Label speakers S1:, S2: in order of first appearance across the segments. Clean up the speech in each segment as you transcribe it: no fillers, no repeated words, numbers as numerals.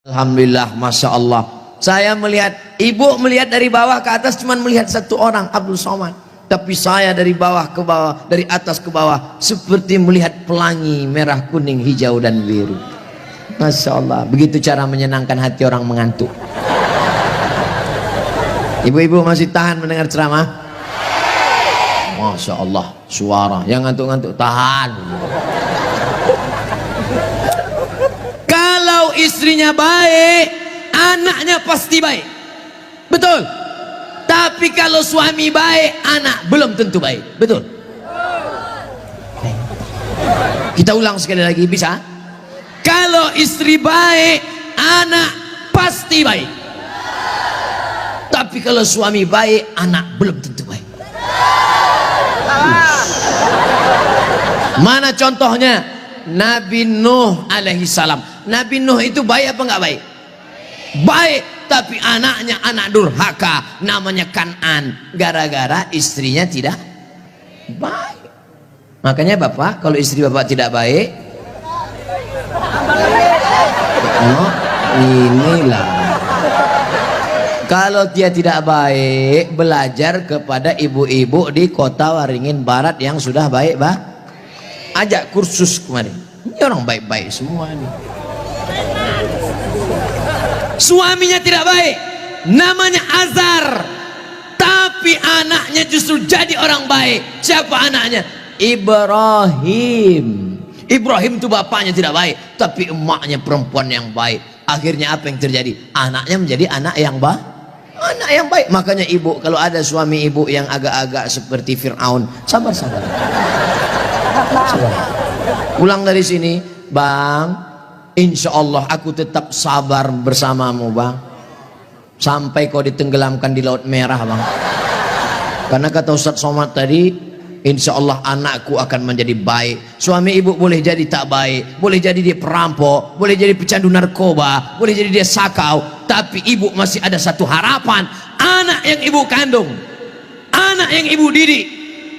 S1: Alhamdulillah, Masya Allah. Saya melihat, ibu melihat dari bawah ke atas cuma melihat satu orang, Abdul Somad. Tapi saya dari bawah ke bawah, dari atas ke bawah, seperti melihat pelangi merah, kuning, hijau, dan biru. Masya Allah, begitu cara menyenangkan hati orang mengantuk. Ibu-ibu masih tahan mendengar ceramah? Masya Allah, suara yang ngantuk-ngantuk tahan. Kalau istrinya baik, anaknya pasti baik. Betul. Tapi kalau suami baik, anak belum tentu baik. Betul. Kita ulang sekali lagi, bisa? Kalau istri baik, anak pasti baik. Tapi kalau suami baik, anak belum tentu baik. Mana contohnya? Nabi Nuh alaihi salam. Nabi Nuh itu baik apa enggak baik? Baik, tapi anaknya anak durhaka, namanya Kan'an, gara-gara istrinya tidak baik. Makanya bapak, kalau istri bapak tidak baik, oh, inilah. Kalau dia tidak baik, belajar kepada ibu-ibu di kota Waringin Barat yang sudah baik, bah. Ajak kursus kemarin. Ini orang baik-baik semua nih. Suaminya tidak baik, namanya Azar, tapi anaknya justru jadi orang baik. Siapa anaknya? Ibrahim. Ibrahim itu bapaknya tidak baik, tapi emaknya perempuan yang baik. Akhirnya apa yang terjadi? Anaknya menjadi anak yang baik. Anak yang baik. Makanya ibu, kalau ada suami ibu yang agak-agak seperti Fir'aun, sabar-sabar. Pulang dari sini, bang, insya Allah aku tetap sabar bersamamu, bang, sampai kau ditenggelamkan di Laut Merah, bang. Karena kata Ustadz Somad tadi, insya Allah anakku akan menjadi baik. Suami ibu boleh jadi tak baik, boleh jadi dia perampok, boleh jadi pecandu narkoba, boleh jadi dia sakau, tapi ibu masih ada satu harapan. Anak yang ibu kandung, anak yang ibu didik,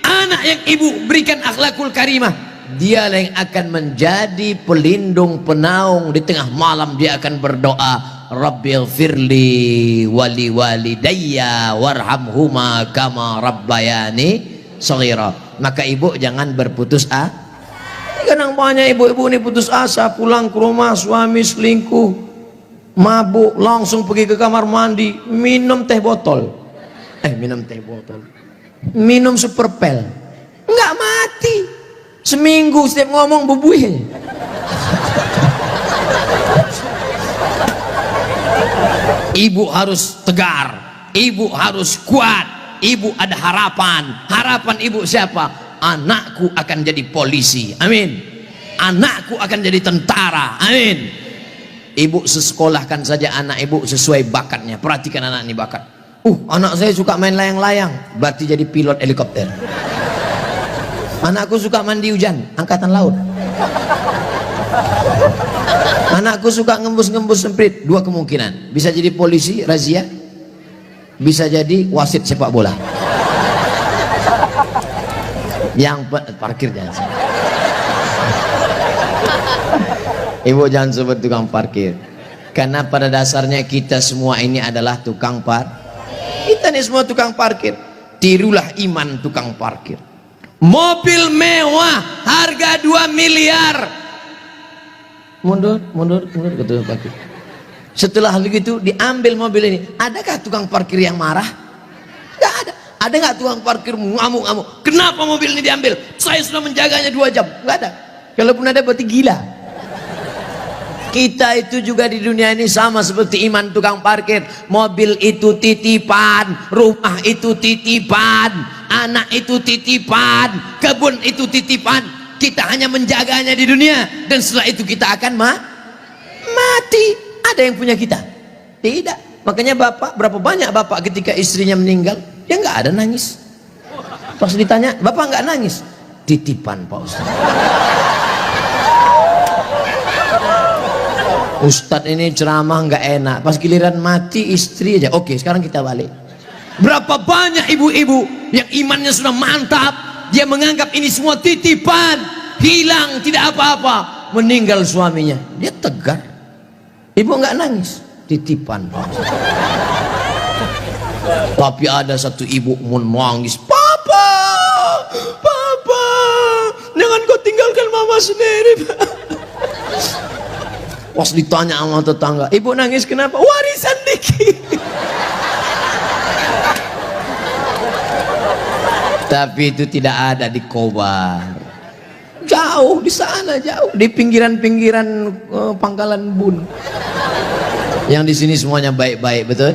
S1: anak yang ibu berikan akhlakul karimah, dialah yang akan menjadi pelindung penaung. Di tengah malam dia akan berdoa, Rabbighfirli wali walidayya warhamhuma kama rabbayani shaghira. Maka ibu jangan berputus asa. Kadang banyak ibu-ibu ini putus asa, pulang ke rumah suami selingkuh, mabuk, langsung pergi ke kamar mandi, minum teh botol. Minum superpel, nggak mati. Seminggu setiap ngomong bubuih. Ibu harus tegar, ibu harus kuat, ibu ada harapan. Harapan ibu siapa? Anakku akan jadi polisi, amin. Anakku akan jadi tentara, amin. Ibu sekolahkan saja anak ibu sesuai bakatnya. Perhatikan anak ini bakat. Anak saya suka main layang-layang, berarti jadi pilot helikopter. Anakku suka mandi hujan, angkatan laut. Anakku suka ngembus-ngembus semprit, dua kemungkinan. Bisa jadi polisi, razia. Bisa jadi wasit sepak bola. Yang parkir jangan sebut. Ibu jangan sebut tukang parkir. Karena pada dasarnya kita semua ini adalah tukang parkir. Kita ini semua tukang parkir. Tirulah iman tukang parkir. Mobil mewah harga 2 miliar. Mundur ke tukang parkir. Setelah begitu diambil mobil ini, adakah tukang parkir yang marah? Tidak ada. Ada nggak tukang parkir ngamuk-ngamuk? Kenapa mobil ini diambil? Saya sudah menjaganya 2 jam. Nggak ada. Kalaupun ada berarti gila. Kita itu juga di dunia ini sama seperti iman tukang parkir. Mobil itu titipan, rumah itu titipan, anak itu titipan, kebun itu titipan. Kita hanya menjaganya di dunia, dan setelah itu kita akan mati. Ada yang punya kita? Tidak. Makanya bapak, berapa banyak bapak ketika istrinya meninggal, dia nggak ada nangis. Pas ditanya, bapak nggak nangis? Titipan Pak Ustaz. Ustadz ini ceramah nggak enak, pas giliran mati istri aja. Oke, sekarang kita balik. Berapa banyak ibu-ibu yang imannya sudah mantap, dia menganggap ini semua titipan, hilang tidak apa-apa, meninggal suaminya, dia tegar. Ibu nggak nangis, titipan. Tapi ada satu ibu menangis, papa, papa, jangan kau tinggalkan mama sendiri. Pas ditanya sama tetangga, ibu nangis kenapa? Warisan dikit. Tapi itu tidak ada di Kobar, jauh di sana, jauh di pinggiran-pinggiran Pangkalan Bun. Yang di sini semuanya baik-baik, betul?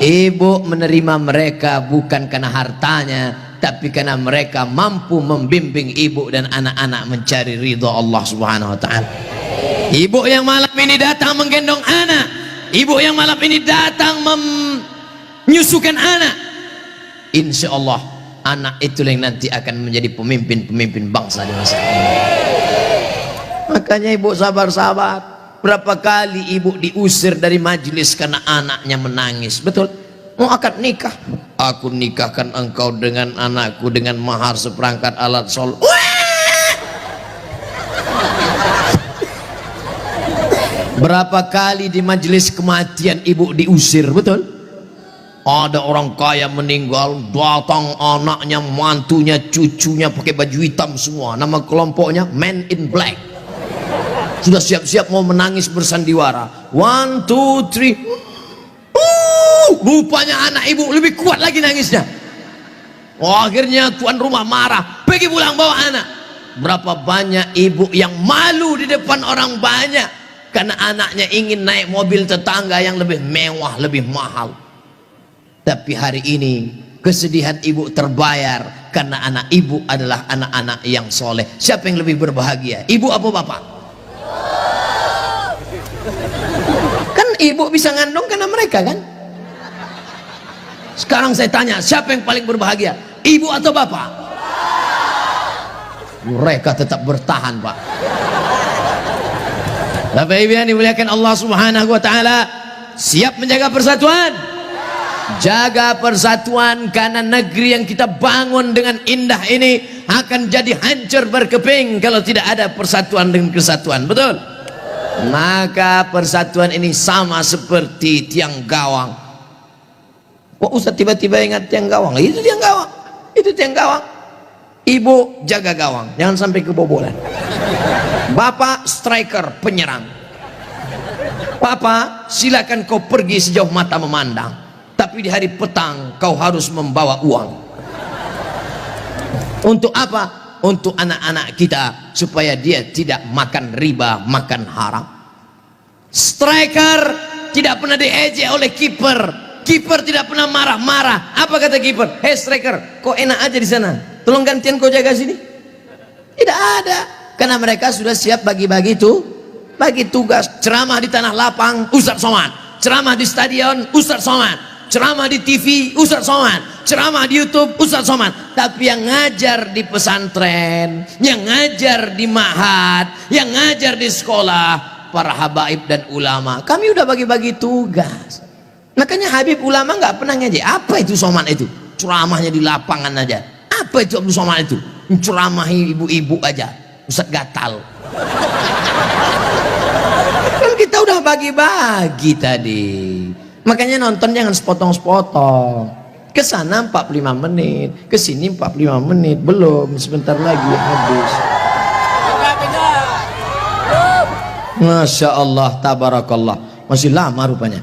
S1: Ibu menerima mereka bukan karena hartanya, tapi karena mereka mampu membimbing ibu dan anak-anak mencari ridha Allah Subhanahu wa taala. Ibu yang malam ini datang menggendong anak, ibu yang malam ini datang menyusukan anak, insya Allah anak itu yang nanti akan menjadi pemimpin-pemimpin bangsa di masa ini. Makanya ibu sabar-sabar. Berapa kali ibu diusir dari majelis karena anaknya menangis, betul? Mau akad nikah, aku nikahkan engkau dengan anakku dengan mahar seperangkat alat sholat. Berapa kali di majelis kematian ibu diusir, betul? Ada orang kaya meninggal, datang anaknya, mantunya, cucunya pakai baju hitam semua, nama kelompoknya Men in Black. Sudah siap-siap mau menangis bersandiwara. 1, 2, 3. Rupanya anak ibu lebih kuat lagi nangisnya. Akhirnya tuan rumah marah, pergi pulang bawa anak. Berapa banyak ibu yang malu di depan orang banyak karena anaknya ingin naik mobil tetangga yang lebih mewah, lebih mahal. Tapi hari ini kesedihan ibu terbayar karena anak ibu adalah anak-anak yang soleh. Siapa yang lebih berbahagia, ibu apa bapak? Kan ibu bisa ngandung karena mereka kan. Sekarang saya tanya, siapa yang paling berbahagia, ibu atau bapak? Mereka tetap bertahan, pak. Bapak ibu yang dimuliakan Allah Subhanahu wa taala, siap menjaga persatuan? Jaga persatuan, karena negeri yang kita bangun dengan indah ini akan jadi hancur berkeping kalau tidak ada persatuan dengan kesatuan, betul? Maka persatuan ini sama seperti tiang gawang. Kok Ustaz tiba-tiba ingat tiang gawang? Itu tiang gawang, itu tiang gawang. Ibu jaga gawang, jangan sampai kebobolan. Bapak striker, penyerang. Papa silakan kau pergi sejauh mata memandang, tapi di hari petang kau harus membawa uang. Untuk apa? Untuk anak-anak kita, supaya dia tidak makan riba, makan haram. Striker tidak pernah diejek oleh kiper. Kiper tidak pernah marah-marah. Apa kata kiper? Hei striker, kok enak aja di sana, tolong gantian kau jaga sini. Tidak ada, karena mereka sudah siap bagi-bagi itu, bagi tugas. Ceramah di tanah lapang, Ustaz Somad. Ceramah di stadion, Ustaz Somad. Ceramah di TV, Ustaz Somad. Ceramah di YouTube, Ustaz Somad. Tapi yang ngajar di pesantren, yang ngajar di ma'had, yang ngajar di sekolah, para habaib dan ulama, kami udah bagi-bagi tugas. Makanya Habib ulama nggak pernah ngaji. Apa itu Somad itu? Ceramahnya di lapangan aja. Apa itu Abdul Somad itu? Ceramahi ibu-ibu aja, Ustaz gatal. Kan kita udah bagi-bagi tadi. Makanya nonton jangan sepotong-sepotong. Ke sana 45 menit, ke sini 45 menit, belum, sebentar lagi habis. Masya Allah, tabarakallah, masih lama rupanya.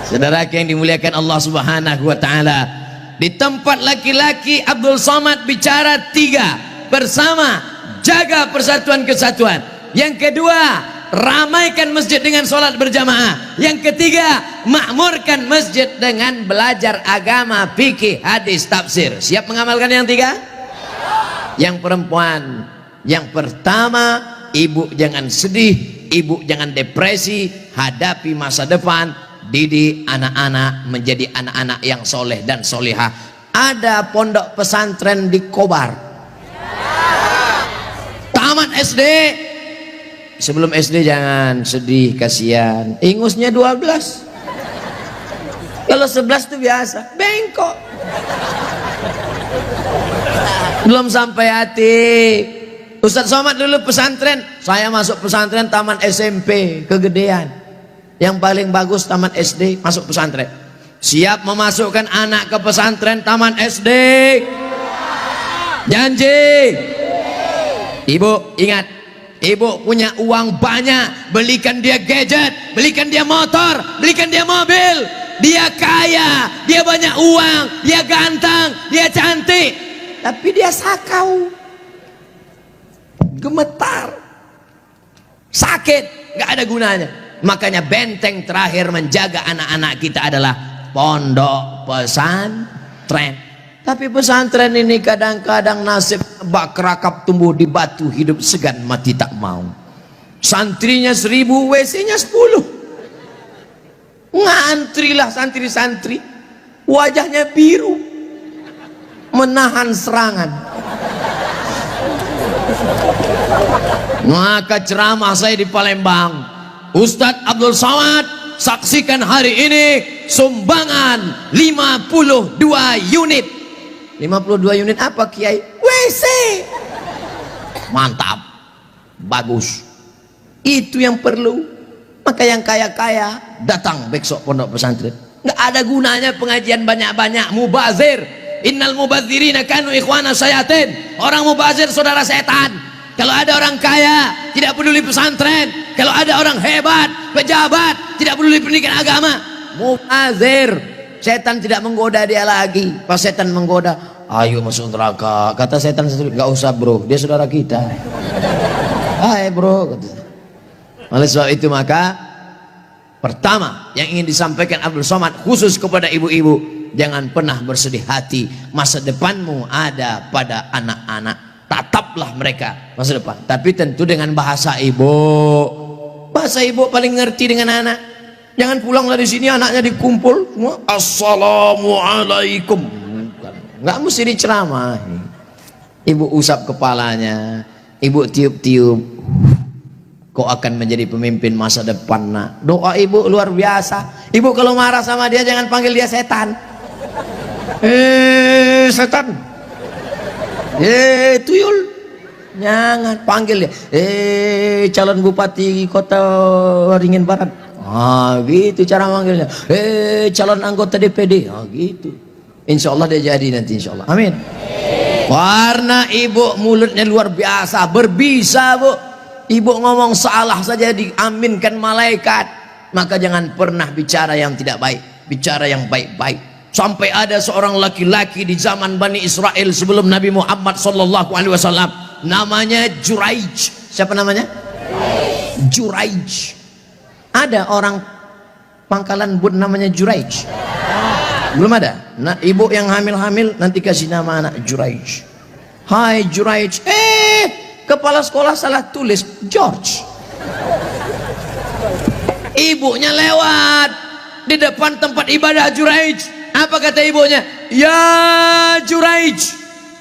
S1: Saudara yang dimuliakan Allah Subhanahu wa taala, di tempat laki-laki Abdul Somad bicara 3, bersama, jaga persatuan kesatuan. Yang kedua, ramaikan masjid dengan sholat berjamaah. Yang ketiga, makmurkan masjid dengan belajar agama, fikih, hadis, tafsir. Siap mengamalkan yang 3? Yang perempuan, yang pertama, ibu jangan sedih, ibu jangan depresi, hadapi masa depan, didik anak-anak menjadi anak-anak yang soleh dan solihah. Ada pondok pesantren di Kobar, tamat SD. Sebelum SD jangan sedih, kasihan. Ingusnya 12. Kalau 11 itu biasa, bengkok. Belum sampai hati, Ustadz Somad dulu pesantren, saya masuk pesantren taman SMP, kegedean. Yang paling bagus taman SD, masuk pesantren. Siap memasukkan anak ke pesantren taman SD? Janji? Ibu ingat, ibu punya uang banyak, belikan dia gadget, belikan dia motor, belikan dia mobil. Dia kaya, dia banyak uang, dia ganteng, dia cantik, tapi dia sakau, gemetar, sakit, gak ada gunanya. Makanya benteng terakhir menjaga anak-anak kita adalah pondok pesantren. Tapi pesantren ini kadang-kadang nasib bak kerakap tumbuh di batu, hidup segan mati tak mau. Santrinya 1000, WC-nya 10. Ngantrilah santri-santri, wajahnya biru, menahan serangan. Maka ceramah saya di Palembang, Ustadz Abdul Somad, saksikan hari ini sumbangan 52 unit. 52 unit apa Kiai? WC. Mantap, bagus, itu yang perlu. Maka yang kaya-kaya datang besok pondok pesantren. Nggak ada gunanya pengajian banyak-banyak, mubazir. Innal mubazirina kanu ikhwana syayatin. Orang mubazir saudara setan. Kalau ada orang kaya tidak peduli pesantren, kalau ada orang hebat, pejabat tidak peduli pendidikan agama, mubazir. Setan tidak menggoda dia lagi. Pas setan menggoda, ayo masuk neraka. Kata setan sendiri, nggak usah bro, dia saudara kita. Hai bro. Oleh sebab itu maka pertama yang ingin disampaikan Abdul Somad khusus kepada ibu-ibu, jangan pernah bersedih hati. Masa depanmu ada pada anak-anak, tataplah mereka masa depan, tapi tentu dengan bahasa ibu. Bahasa ibu paling ngerti dengan anak. Jangan pulang dari sini anaknya dikumpul semua assalamualaikum, nggak mesti diceramah. Ibu usap kepalanya, ibu tiup-tiup, kau akan menjadi pemimpin masa depan nak. Doa ibu luar biasa. Ibu kalau marah sama dia jangan panggil dia setan. Setan. Tuyul. Jangan panggil dia. Calon bupati kota Waringin Barat. Gitu cara manggilnya. Calon anggota DPD. Gitu. Insya Allah dia jadi nanti insya Allah. Amin. Karena ibu mulutnya luar biasa, berbisa bu. Ibu ngomong salah saja diaminkan malaikat. Maka jangan pernah bicara yang tidak baik, bicara yang baik-baik. Sampai ada seorang laki-laki di zaman Bani Israel sebelum Nabi Muhammad SAW, namanya Juraij. Siapa namanya? Juraij. Ada orang Pangkalan Bun namanya Juraij? Belum ada. Nah, ibu yang hamil-hamil nanti kasih nama anak Juraij. Hai Juraij. Kepala sekolah salah tulis George. Ibunya lewat di depan tempat ibadah Juraij. Apa kata ibunya? Ya Juraij.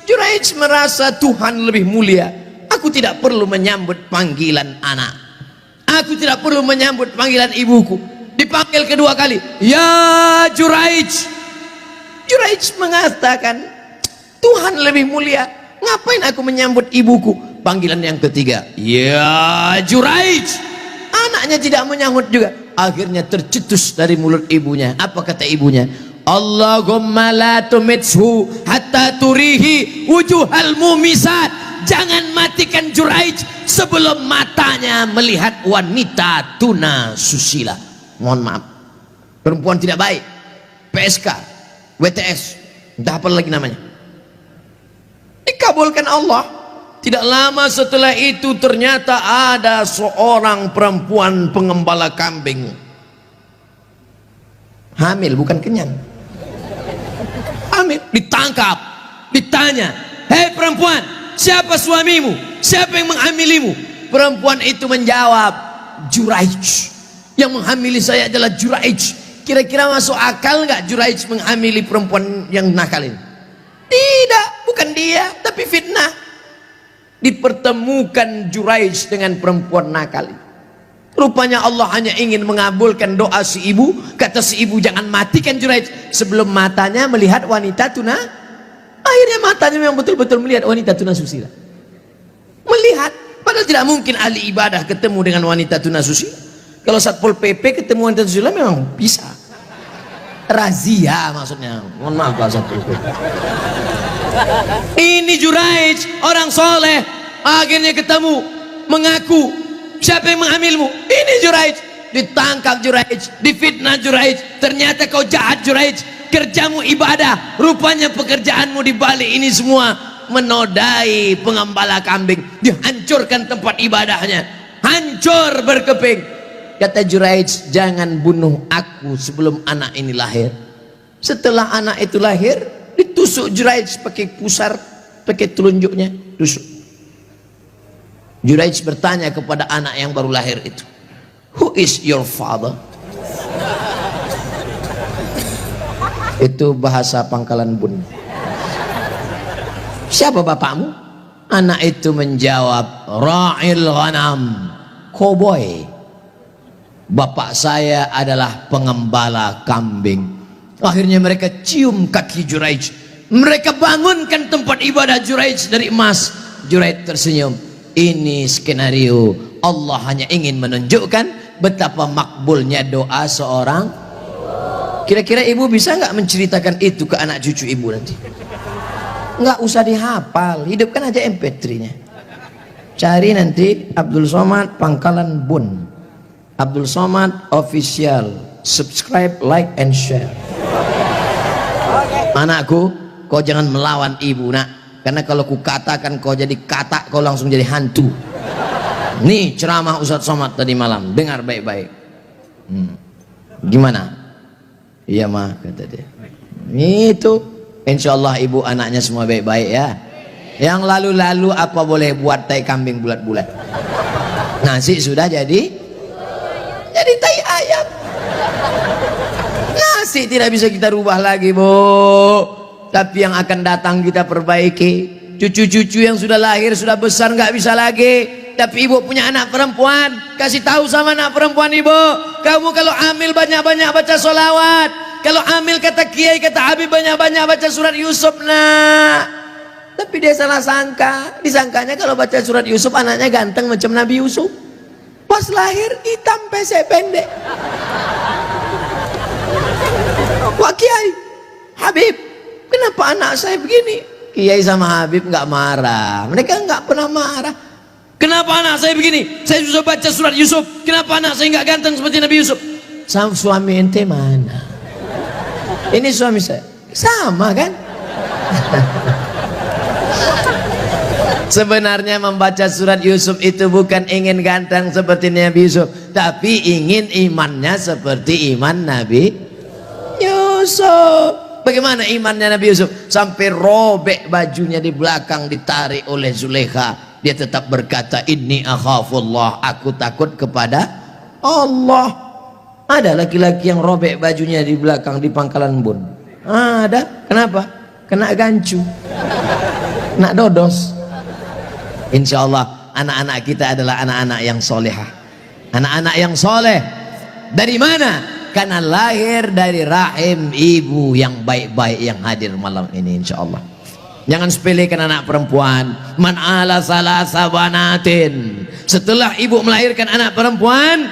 S1: Juraij merasa Tuhan lebih mulia. Aku tidak perlu menyambut panggilan anak. Aku tidak perlu menyambut panggilan ibuku. Dipanggil kedua kali. Ya Juraij. Juraij mengatakan Tuhan lebih mulia. Ngapain aku menyambut ibuku? Panggilan yang ketiga, ya Juraij. Anaknya tidak menyambut juga. Akhirnya tercetus dari mulut ibunya. Apa kata ibunya? Allahumma la tumithu hatta turihi wujuhal mumisat. Jangan matikan Juraij sebelum matanya melihat wanita tuna susila. Mohon maaf, perempuan tidak baik, PSK, WTS, entah apa lagi namanya. Dikabulkan Allah. Tidak lama setelah itu ternyata ada seorang perempuan pengembala kambing. Hamil, bukan kenyang. Hamil, ditangkap, ditanya, hei perempuan, siapa suamimu? Siapa yang menghamilimu? Perempuan itu menjawab, Juraij. Yang menghamili saya adalah Juraij. Kira-kira masuk akal nggak Juraij menghamili perempuan yang nakal ini? Tidak, bukan dia, tapi fitnah. Dipertemukan Juraij dengan perempuan nakal. Rupanya Allah hanya ingin mengabulkan doa si ibu. Kata si ibu, jangan matikan Juraij sebelum matanya melihat wanita tuna. Akhirnya matanya memang betul-betul melihat wanita tuna susila. Melihat Padahal tidak mungkin ahli ibadah ketemu dengan wanita tunasusila. Kalau Satpol PP ketemu wanita tunasusila memang bisa. Razia maksudnya. Mohon maaf Pak Satpol PP. Ini Juraij, orang soleh, akhirnya ketemu, mengaku, siapa yang menghamilmu? Ini Juraij. Ditangkap Juraij, difitnah Juraij, ternyata kau jahat Juraij, kerjamu ibadah, rupanya pekerjaanmu di balik ini semua menodai pengembala kambing, dihancurkan tempat ibadahnya, hancur berkeping. Kata Juraij, jangan bunuh aku sebelum anak ini lahir. Setelah anak itu lahir, ditusuk Juraij pakai pusar, pakai telunjuknya, tusuk. Juraij bertanya kepada anak yang baru lahir itu, who is your father? Itu bahasa Pangkalan Bun. Siapa bapakmu? Anak itu menjawab, Ra'il Ghanam, koboi. Bapak saya adalah pengembala kambing. Akhirnya mereka cium kaki Juraij, mereka bangunkan tempat ibadah Juraij dari emas. Juraij tersenyum. Ini skenario Allah hanya ingin menunjukkan betapa makbulnya doa seorang. Kira-kira ibu bisa nggak menceritakan itu ke anak cucu ibu nanti? Nggak usah dihafal, hidupkan aja MP3-nya. Cari nanti Abdul Somad Pangkalan Bun, Abdul Somad Official, subscribe, like, and share. Anakku, kau jangan melawan ibu nak, karena kalau ku katakan kau jadi katak, kau langsung jadi hantu. Nih ceramah Ustadz Somad tadi malam, dengar baik-baik. Gimana? Iya mah, kata dia. Itu insyaallah ibu anaknya semua baik-baik ya. Yang lalu-lalu apa boleh buat tai kambing bulat-bulat. Nasi sudah jadi tai ayam. Nasi tidak bisa kita rubah lagi, Bu. Tapi yang akan datang kita perbaiki. Cucu-cucu yang sudah lahir, sudah besar, nggak bisa lagi. Tapi ibu punya anak perempuan, kasih tahu sama anak perempuan ibu, kamu kalau hamil banyak-banyak baca sholawat. Kalau hamil kata kiai, kata Habib, banyak-banyak baca surat Yusuf nak. Tapi dia salah sangka, disangkanya kalau baca surat Yusuf anaknya ganteng macam Nabi Yusuf. Pas lahir hitam pesek pendek. Wah kiai, Habib, kenapa anak saya begini? Kiai sama Habib nggak marah, mereka nggak pernah marah. Kenapa anak saya begini? Saya sudah baca surat Yusuf. Kenapa anak saya nggak ganteng seperti Nabi Yusuf? Sama suami ente mana? Ini suami saya. Sama kan? Sebenarnya membaca surat Yusuf itu bukan ingin ganteng seperti Nabi Yusuf, tapi ingin imannya seperti iman Nabi Yusuf. Bagaimana imannya Nabi Yusuf? Sampai robek bajunya di belakang ditarik oleh Zulekha. Dia tetap berkata, inni akhafullah, aku takut kepada Allah. Ada laki-laki yang robek bajunya di belakang di Pangkalan Bun. Ada. Kenapa? Kena gancu, kena dodos. Insya Allah anak-anak kita adalah anak-anak yang solehah, anak-anak yang soleh. Dari mana? Karena lahir dari rahim ibu yang baik-baik yang hadir malam ini. Insya Allah jangan sepelekan anak perempuan. Man ala salasa banatin, setelah ibu melahirkan anak perempuan,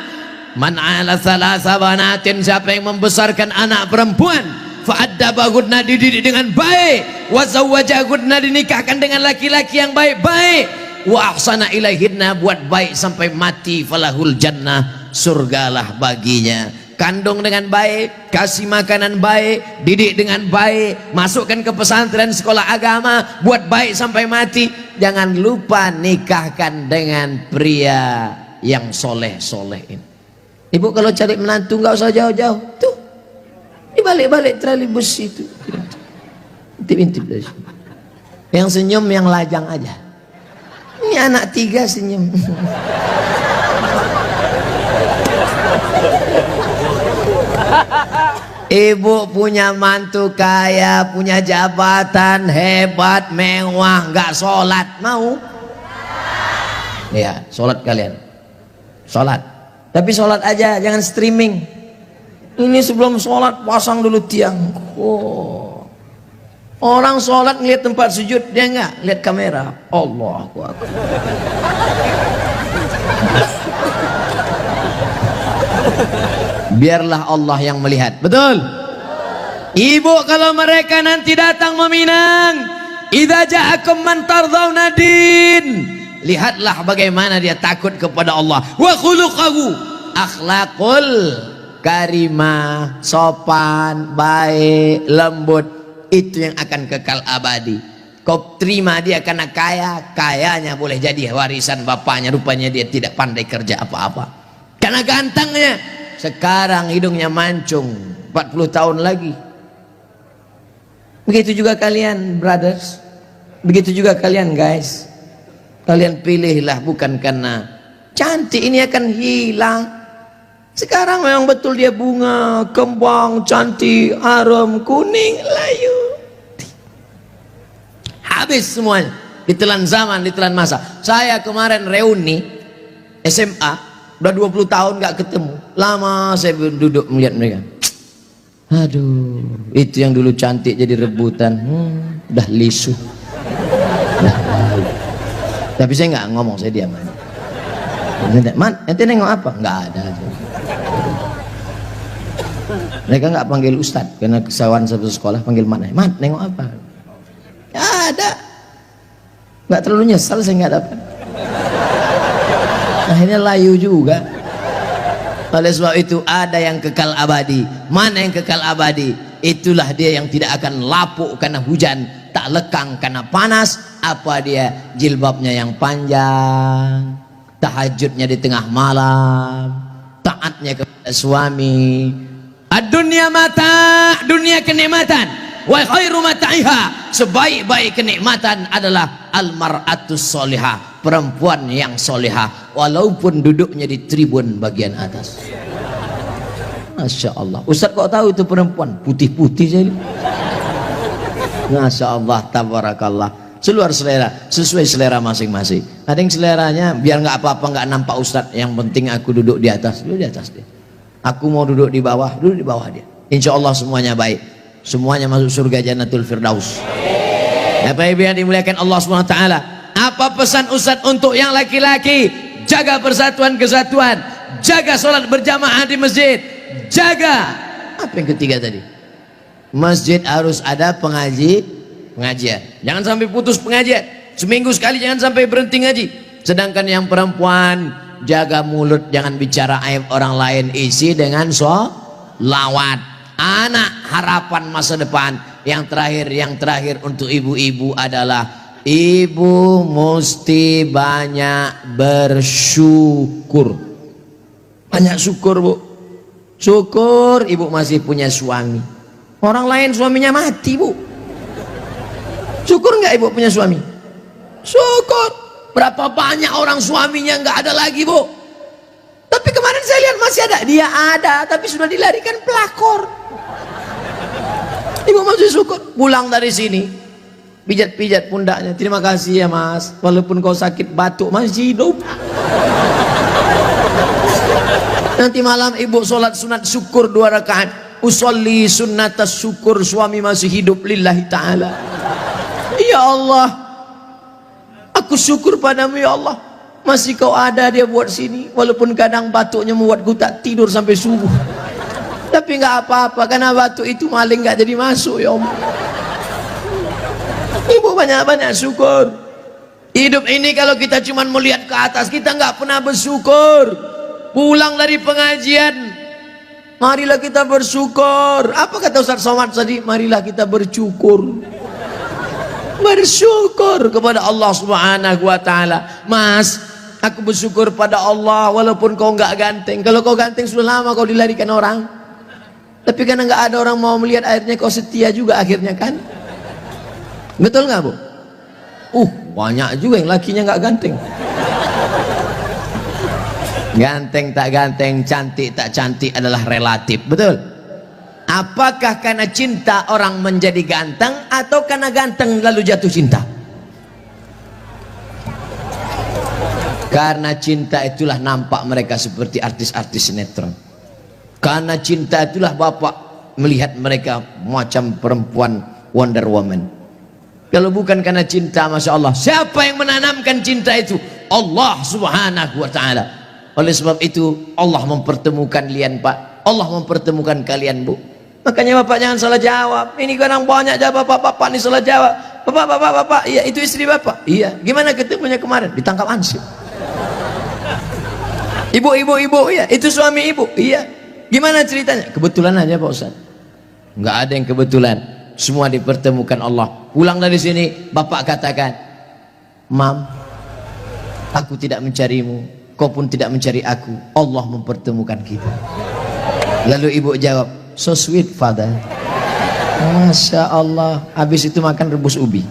S1: man ala salasa banatin, siapa yang membesarkan anak perempuan, fa'addabahunna, dididik dengan baik, wa zawwajahunna, dinikahkan dengan laki-laki yang baik-baik, wa ahsana ilaihinna, buat baik sampai mati, falahul jannah, surgalah baginya. Kandung dengan baik, kasih makanan baik, didik dengan baik, masukkan ke pesantren sekolah agama, buat baik sampai mati. Jangan lupa nikahkan dengan pria yang soleh-soleh ini. Ibu kalau cari menantu nggak usah jauh-jauh, tuh di balik-balik trolebus itu, intip-intip dari sini. Yang senyum yang lajang aja. Ini anak 3 senyum. Ibu punya mantu kaya, punya jabatan hebat, mewah, nggak sholat, mau? Ya, sholat kalian, sholat. Tapi sholat aja, jangan streaming. Ini sebelum sholat pasang dulu tiang. Oh, Orang sholat ngeliat tempat sujud, dia enggak lihat kamera. Allahu Akbar. Biarlah Allah yang melihat. Betul? Ibu kalau mereka nanti datang meminang, idza ja'akum man tardawna din, lihatlah bagaimana dia takut kepada Allah. Wa khuluquhu, akhlakul karimah, sopan, baik, lembut, itu yang akan kekal abadi. Kau terima dia karena kaya, kayanya boleh jadi warisan bapaknya, rupanya dia tidak pandai kerja apa-apa. Karena gantengnya, sekarang hidungnya mancung, 40 tahun lagi. Begitu juga kalian brothers, begitu juga kalian guys. Kalian pilihlah bukan karena cantik, ini akan hilang. Sekarang memang betul dia bunga, kembang, cantik, harum, kuning, layu. Habis semuanya, ditelan zaman, ditelan masa. Saya kemarin reuni SMA, udah 20 tahun gak ketemu. Lama saya duduk melihat mereka. Aduh, itu yang dulu cantik jadi rebutan, udah lisu. Tapi saya nggak ngomong, saya diam aja. Man, ente nengok apa? Nggak ada. Mereka nggak panggil ustadz karena kesalahan satu sekolah, panggil man. Man, nengok apa? Nggak ada. Nggak terlalu nyesal saya nggak dapat. Akhirnya layu juga. Oleh sebab itu ada yang kekal abadi. Mana yang kekal abadi? Itulah dia yang tidak akan lapuk karena hujan, tak lekang karena panas. Apa dia? Jilbabnya yang panjang, tahajudnya di tengah malam, taatnya kepada suami. Ad-dunya mata, dunia kenikmatan. Wa khairu mata'iha, sebaik-baik kenikmatan adalah al-mar'atus solihah, perempuan yang solihah, walaupun duduknya di tribun bagian atas. Masya Allah. Ustaz kok tahu itu perempuan? Putih-putih jadi. Masya Allah, tabarakallah. Seluar selera, sesuai selera masing-masing. Ada yang seleranya biar nggak apa-apa, nggak nampak Ustaz, yang penting aku duduk di atas, duduk di atas dia. Aku mau duduk di bawah, duduk di bawah dia. Insya Allah semuanya baik, semuanya masuk surga Jannatul Firdaus. Bapak Ibu yang dimuliakan Allah SWT, apa pesan Ustaz untuk yang laki-laki? Jaga persatuan kesatuan, jaga sholat berjamaah di masjid, jaga apa yang ketiga tadi? Masjid harus ada pengajian. Jangan sampai putus pengajian. Seminggu sekali jangan sampai berhenti ngaji. Sedangkan yang perempuan, jaga mulut, jangan bicara aib orang lain, isi dengan sholawat. Anak harapan masa depan. Yang terakhir untuk ibu-ibu adalah ibu mesti banyak bersyukur. Banyak syukur, Bu. Syukur ibu masih punya suami. Orang lain suaminya mati, Bu. Syukur nggak ibu punya suami? Syukur. Berapa banyak orang suaminya nggak ada lagi, Bu. Tapi kemarin saya lihat masih ada. Dia ada, tapi sudah dilarikan pelakor. Ibu masih syukur. Pulang dari sini, pijat-pijat pundaknya. Terima kasih ya Mas. Walaupun kau sakit batuk, masih hidup. Nanti malam ibu sholat sunat syukur 2 rakaat. Usolli sunnatas syukur, suami masih hidup lillahi ta'ala. Ya Allah, aku syukur padamu ya Allah, masih kau ada dia buat sini. Walaupun kadang batuknya membuatku tak tidur sampai subuh, tapi nggak apa-apa karena batuk itu maling nggak jadi masuk ya Allah. Ibu banyak-banyak syukur. Hidup ini kalau kita cuma melihat ke atas, kita nggak pernah bersyukur. Pulang dari pengajian, marilah kita bersyukur. Apa kata Ustaz Somad tadi? Marilah kita bersyukur. Bersyukur kepada Allah Subhanahu wa ta'ala. Mas, aku bersyukur pada Allah walaupun kau nggak ganteng. Kalau kau ganteng sudah lama kau dilarikan orang. Tapi karena nggak ada orang mau melihat, akhirnya kau setia juga akhirnya kan. Betul nggak, Bu? Banyak juga yang lakinya nggak ganteng. Ganteng tak ganteng, cantik tak cantik adalah relatif. Betul? Apakah karena cinta orang menjadi ganteng, atau karena ganteng lalu jatuh cinta? Karena cinta itulah nampak mereka seperti artis-artis sinetron. Karena cinta itulah Bapak melihat mereka macam perempuan Wonder Woman. Kalau bukan karena cinta, Masya Allah, siapa yang menanamkan cinta itu? Allah subhanahu wa ta'ala. Oleh sebab itu Allah mempertemukan kalian, Pak. Allah mempertemukan kalian, Bu. Makanya Bapak jangan salah jawab. Ini kadang banyak jawab Bapak ini salah jawab. Bapak, iya itu istri Bapak. Iya, gimana ketemunya kemarin? Ditangkap ansip. Ibu, iya itu suami ibu. Iya, gimana ceritanya? Kebetulan aja Pak Ustaz. Nggak ada yang kebetulan. Semua dipertemukan Allah. Pulang dari sini Bapak katakan, Mam, aku tidak mencarimu, kau pun tidak mencari aku. Allah mempertemukan kita. Lalu ibu jawab, so sweet father. Masya Allah. Habis itu makan rebus ubi.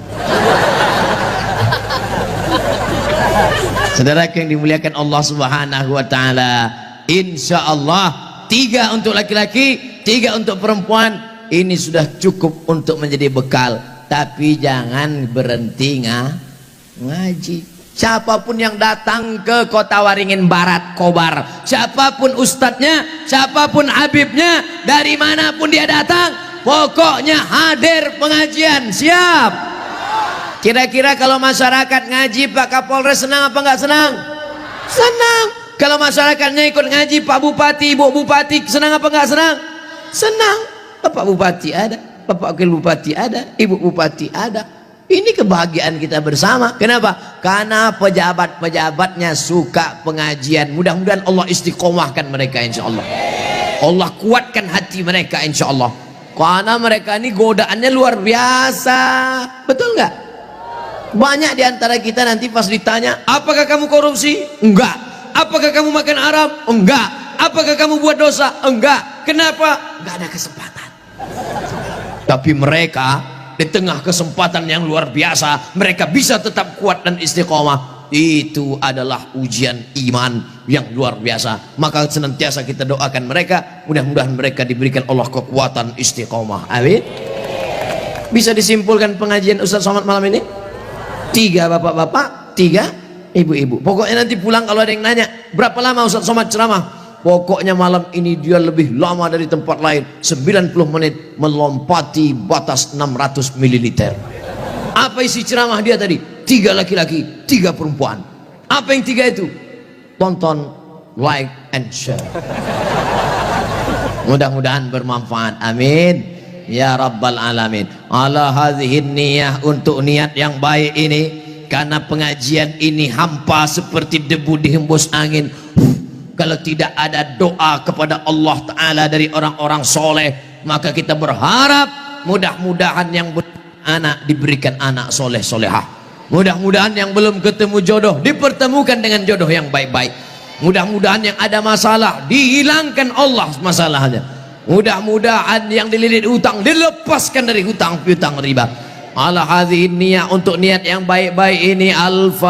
S1: Saudara yang dimuliakan Allah subhanahu wa ta'ala, insya Allah 3 untuk laki-laki, 3 untuk perempuan. Ini sudah cukup untuk menjadi bekal. Tapi jangan berhenti ngaji. Siapapun yang datang ke Kota Waringin Barat, Kobar, siapapun ustadznya, siapapun habibnya, dari manapun dia datang, pokoknya hadir pengajian. Siap? Kira-kira kalau masyarakat ngaji Pak Kapolres senang apa enggak senang? Senang. Kalau masyarakatnya ikut ngaji Pak Bupati, Ibu Bupati senang apa enggak senang? Senang. Bapak Bupati ada, Bapak Wakil Bupati ada, Ibu Bupati ada. Ini kebahagiaan kita bersama. Kenapa? Karena pejabat-pejabatnya suka pengajian. Mudah-mudahan Allah istiqomahkan mereka insya Allah. Allah kuatkan hati mereka insya Allah. Karena mereka ini godaannya luar biasa. Betul nggak? Banyak diantara kita nanti pas ditanya, apakah kamu korupsi? Enggak. Apakah kamu makan haram? Enggak. Apakah kamu buat dosa? Enggak. Kenapa? Enggak ada kesempatan. Tapi mereka di tengah kesempatan yang luar biasa, mereka bisa tetap kuat dan istiqomah. Itu adalah ujian iman yang luar biasa. Maka senantiasa kita doakan mereka, mudah-mudahan mereka diberikan Allah kekuatan istiqomah. Amin. Bisa disimpulkan pengajian Ustaz Somad malam ini? 3 bapak-bapak, 3 ibu-ibu. Pokoknya nanti pulang kalau ada yang nanya, berapa lama Ustaz Somad ceramah? Pokoknya malam ini dia lebih lama dari tempat lain, 90 menit, melompati batas 600 ml. Apa isi ceramah dia tadi? 3 laki-laki, 3 perempuan. Apa yang 3 itu? Tonton, like, and share. Mudah-mudahan bermanfaat. Amin ya rabbal alamin. Ala hadhihin niyah, untuk niat yang baik ini. Karena pengajian ini hampa seperti debu dihembus angin. Kalau tidak ada doa kepada Allah Ta'ala dari orang-orang soleh, maka kita berharap mudah-mudahan yang anak diberikan anak soleh solehah. Mudah-mudahan yang belum ketemu jodoh dipertemukan dengan jodoh yang baik-baik. Mudah-mudahan yang ada masalah dihilangkan Allah masalahnya. Mudah-mudahan yang dililit hutang dilepaskan dari hutang riba. Ala hadhihi niyah, untuk niat yang baik-baik ini. Al-Fatihah.